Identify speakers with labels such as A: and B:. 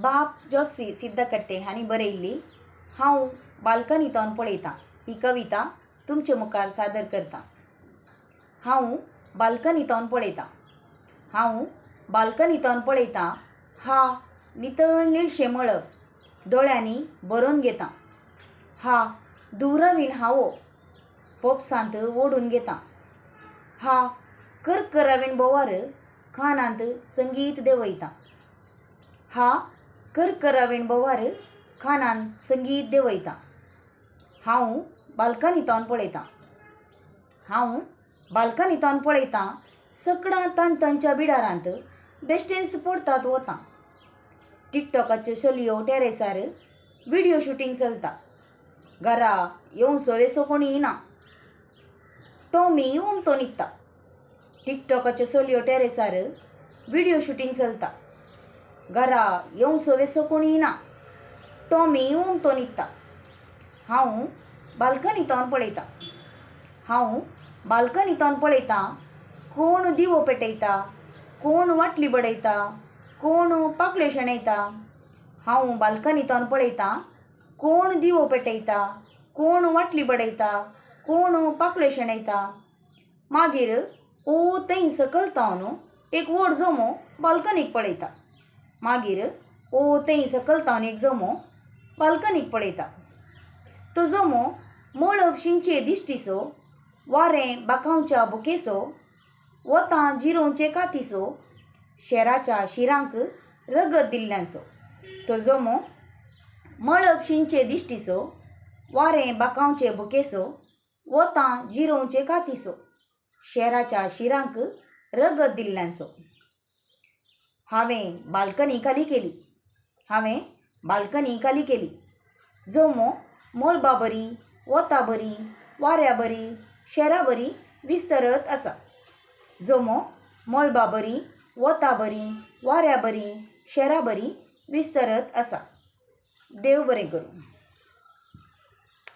A: बाप जोशी सिद्धकट्टे हांणी बरयल्ली हांव बाल्कनींतल्यान पळयतां ही कविता तुमचे मुखार सादर करतां। हांव बाल्कनींतल्यान पळयतां। हांव बाल्कनींतल्यान पळयतां हा नितळ निळशें मळब दोळ्यांनी भरून घेतां। हा दुरवीण हावो पोपसांत ओडून घेतां। हा करकरवीण बोवार कानांत संगीत देंवयतां। हा करकरवीण बोवार कानांत संगीत देंवयतां। हांव बाल्कनींतल्यान पळयतां। हांव बाल्कनींतल्यान पळयतां सकाळां तणतणच्या बिडारांत बेश्टेच पडतात वतां। टिकटॉकाच्यो चलयो टॅरेसार व्हिडिओ शूटिंग चलता। घरा येवचो वेसो कोणी ना। टॉमी उमतो निघता। टिकटॉकाच्यो चलयो टॅरेसार व्हिडिओ शूटिंग चलता। घरा येवचो वेसो कोणी ना। टॉमी उमतो निघता। हांव बाल्कनींतल्यान पळयतां। हांव बाल्कनींतल्यान पळयतां कोण दिवो पेटयता, कोण वाटली बडयता, कोण पाखल्यो शेणयता। हांव बाल्कनींतल्यान पळयतां कोण दिवो पेटयता, कोण वाटली बडयता, कोण पाखल्यो शेणयता। मागीर थंय सकयल तावन एक व्हड जोमो बाल्कनीक पळयता। मागीर थंय सकयल तावन एक जोमो बाल्कनीक पळयता। तो जोमो मळब शिंचे दिश्टीचो, वारें बाकावच्या बुकेचो, वतां जिरोवचे कातीचो, शेराच्या शिरांक रगत दिल्ल्यांचो। तो जोमो मळब शिंचे दिश्टीचो, वारें बाकावचे बुकेचो, वतां जिरोवचे कातीचो, शेराच्या शिरांक रगत दिल्ल्यांचो। हांवें बाल्कनी खाली केली। हांवें बाल्कनी खाली केली। जोमो मळबा बरी, वता बरी, वाऱ्या बरी, शेरा बरी विस्तरत आसा। जोमो मळबा बरी, वता बरी, वाऱ्या बरी, शेरा बरी विस्तरत आसा। देव बरें करूं।